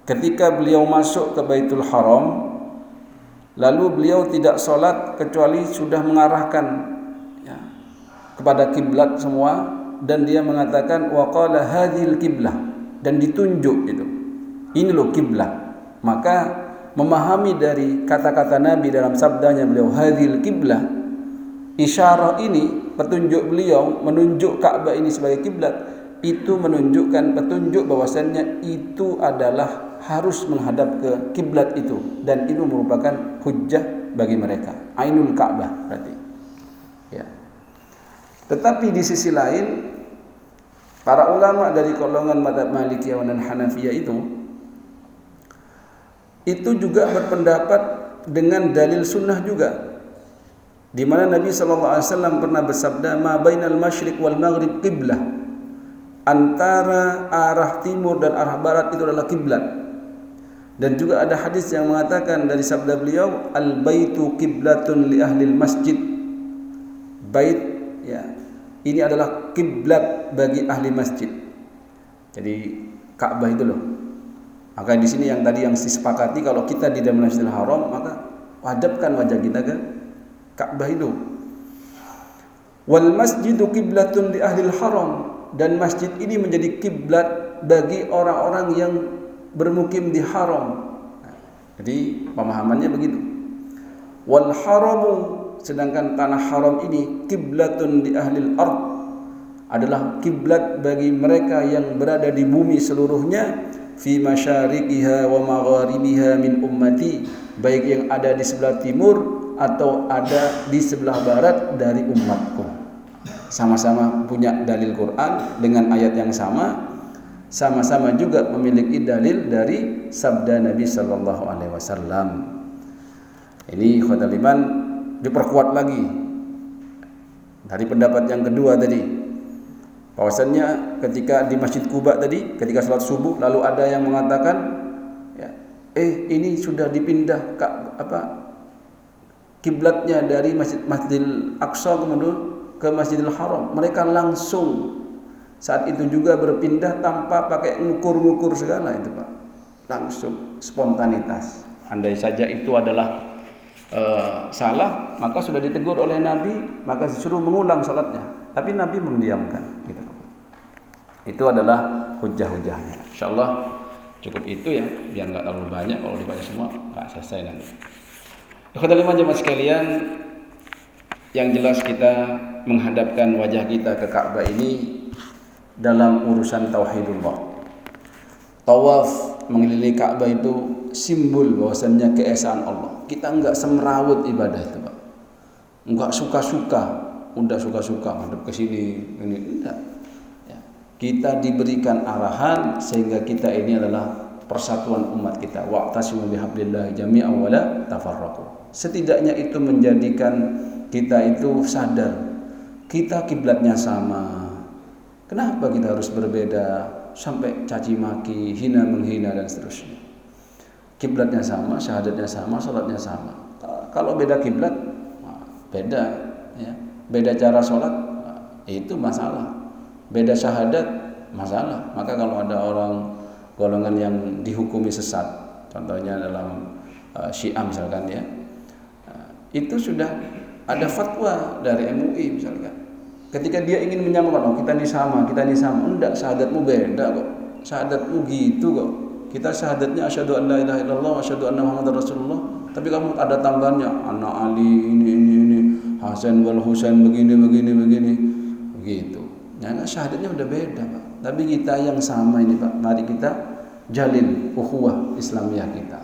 ketika beliau masuk ke Baitul Haram, lalu beliau tidak sholat kecuali sudah mengarahkan, ya, kepada kiblat semua, dan dia mengatakan waqala hadhil kiblah, dan ditunjuk itu, ini loh kiblat. Maka memahami dari kata-kata Nabi dalam sabdanya beliau hadhil kiblah, isyarah ini, petunjuk beliau menunjuk Ka'bah ini sebagai kiblat, itu menunjukkan petunjuk bahwasannya itu adalah harus menghadap ke kiblat itu, dan itu merupakan hujjah bagi mereka, Ainul Ka'bah berarti. Ya. Tetapi di sisi lain, para ulama dari golongan mazhab Malikiyah dan Hanafiyah itu itu juga berpendapat dengan dalil sunnah juga, di mana Nabi SAW pernah bersabda, ma bainal masyriq wal maghrib qiblah, antara arah timur dan arah barat itu adalah kiblat. Dan juga ada hadis yang mengatakan dari sabda beliau, al baitu qiblatun li ahli masjid, bait ya ini adalah kiblat bagi ahli masjid. Jadi Ka'bah itu loh. Maka di sini yang tadi yang disepakati, kalau kita di dalam Masjidil Haram maka hadapkan wajah kita ke Ka'bah itu. Wal masjidu qiblatun li ahlil haram, dan masjid ini menjadi kiblat bagi orang-orang yang bermukim di haram. Jadi pemahamannya begitu. Wal haramu, sedangkan tanah haram ini kiblatun li ahlil ard, adalah kiblat bagi mereka yang berada di bumi seluruhnya, fi masyariqiha wa magharibiha min ummati, baik yang ada di sebelah timur atau ada di sebelah barat dari umatku. Sama-sama punya dalil Quran dengan ayat yang sama, sama-sama juga memiliki dalil dari sabda Nabi sallallahu alaihi wasallam. Ini ikhwatul iman diperkuat lagi dari pendapat yang kedua tadi, bahwasannya ketika di Masjid Quba tadi, ketika salat subuh, lalu ada yang mengatakan, ya, ini sudah dipindah kiblatnya dari Masjidil Aqsa kemudian ke Masjidil Haram. Mereka langsung saat itu juga berpindah tanpa pakai ngukur-ngukur segala itu, Pak. Langsung spontanitas. Andai saja itu adalah salah, maka sudah ditegur oleh Nabi, maka disuruh mengulang salatnya. Tapi Nabi mendiamkan gitu. Itu adalah hujah-hujahnya. Insyaallah cukup itu ya, biar enggak terlalu banyak, kalau dibaca semua enggak selesai nanti. Ikhwatul iman jemaah sekalian, yang jelas kita menghadapkan wajah kita ke Ka'bah ini dalam urusan tauhidullah. Tawaf mengelilingi Ka'bah itu simbol bahwasannya keesaan Allah. Kita enggak semrawut ibadah itu, Pak. Enggak suka-suka, udah suka-suka madhep ke sini, ini enggak. Ya. Kita diberikan arahan sehingga kita ini adalah persatuan umat kita. Wa'tasimu bihablillahi jami'an wa la tafarraqu. Setidaknya itu menjadikan kita itu sadar kita kiblatnya sama. Kenapa kita harus berbeda sampai caci maki, hina menghina dan seterusnya? Kiblatnya sama, syahadatnya sama, salatnya sama. Kalau beda kiblat, beda ya. Beda cara salat, itu masalah. Beda syahadat, masalah. Maka kalau ada orang golongan yang dihukumi sesat, contohnya dalam Syiah misalkan ya, itu sudah ada fatwa dari MUI misalkan. Ketika dia ingin menyamakan, kita ini sama, enggak, syahadatmu beda kok. Syahadatmu gitu kok. Kita syahadatnya asyhadu an la ilaha illallah wa asyhadu anna muhammadar rasulullah, tapi kamu ada tambahannya anak Ali ini Hasan wal Husain begini begitu. Ya, syahadatnya udah beda, Pak. Tapi kita yang sama ini, Pak. Mari kita jalin ukhuwah Islamiyah kita.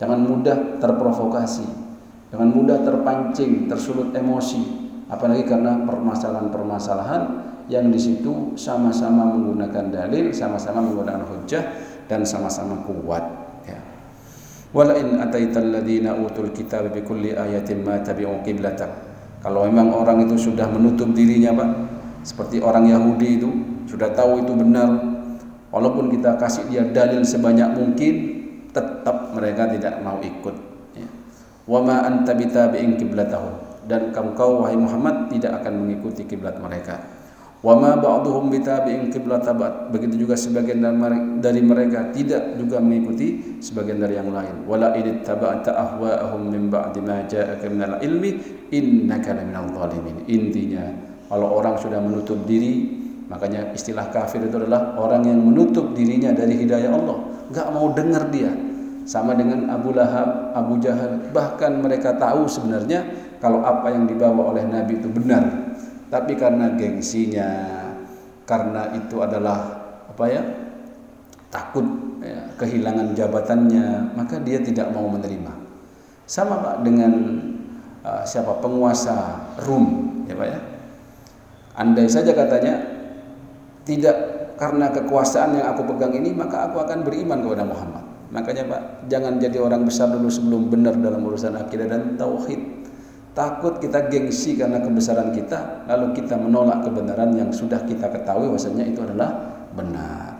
Jangan mudah terprovokasi, jangan mudah terpancing, tersulut emosi, apalagi karena permasalahan-permasalahan yang di situ sama-sama menggunakan dalil, sama-sama menggunakan hujjah, dan sama-sama kuat ya. Wala in ataital ladina utul kitab bi kulli ayatin ma tabi'u qiblatak. Kalau memang orang itu sudah menutup dirinya, Pak, seperti orang Yahudi itu sudah tahu itu benar, walaupun kita kasih dia dalil sebanyak mungkin, tetap mereka tidak mau ikut ya. Wa ma anta bitabi'in qiblatahum, dan kau wahai Muhammad tidak akan mengikuti kiblat mereka. Wa ma ba'duhum bitabi'in qiblat ba'd, begitu juga sebagian dari mereka tidak juga mengikuti sebagian dari yang lain. Wala in taba'ta ahwa'ahum min ba'di ma ja'aka minal ilmi innaka laminadh dhalimin. Intinya kalau orang sudah menutup diri, makanya istilah kafir itu adalah orang yang menutup dirinya dari hidayah Allah, enggak mau dengar dia. Sama dengan Abu Lahab, Abu Jahal, bahkan mereka tahu sebenarnya kalau apa yang dibawa oleh Nabi itu benar, tapi karena gengsinya, karena itu adalah takut ya, kehilangan jabatannya, maka dia tidak mau menerima. Sama, Pak, dengan penguasa Rum ya, Pak ya. Andai saja katanya tidak karena kekuasaan yang aku pegang ini, maka aku akan beriman kepada Muhammad. Makanya Pak, jangan jadi orang besar dulu sebelum benar dalam urusan akidah dan tauhid. Takut kita gengsi karena kebesaran kita, lalu kita menolak kebenaran yang sudah kita ketahui bahwasanya itu adalah benar.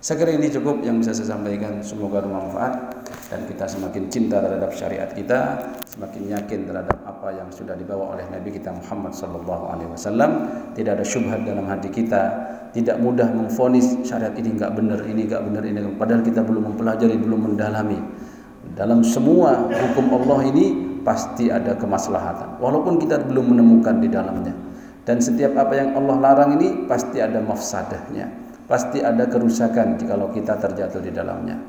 Saya kira ini cukup yang bisa saya sampaikan. Semoga bermanfaat dan kita semakin cinta terhadap syariat kita, semakin yakin terhadap apa yang sudah dibawa oleh Nabi kita Muhammad SAW. Tidak ada syubhat dalam hati kita, tidak mudah memvonis syariat ini enggak benar, ini enggak benar, ini enggak. Padahal kita belum mempelajari, belum mendalami. Dalam semua hukum Allah ini pasti ada kemaslahatan, walaupun kita belum menemukan di dalamnya. Dan setiap apa yang Allah larang ini pasti ada mafsadahnya. Pasti ada kerusakan jikalau kita terjatuh di dalamnya.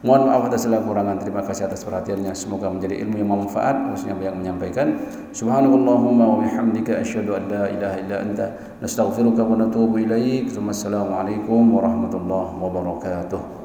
Mohon maaf atas segala kekurangan. Terima kasih atas perhatiannya. Semoga menjadi ilmu yang bermanfaat. Khususnya yang menyampaikan. Subhanallahumma wa bihamdika asyhadu an la ilaha illa anta nastaghfiruka wa natubu ilaik. Wassalamualaikum warahmatullahi wabarakatuh.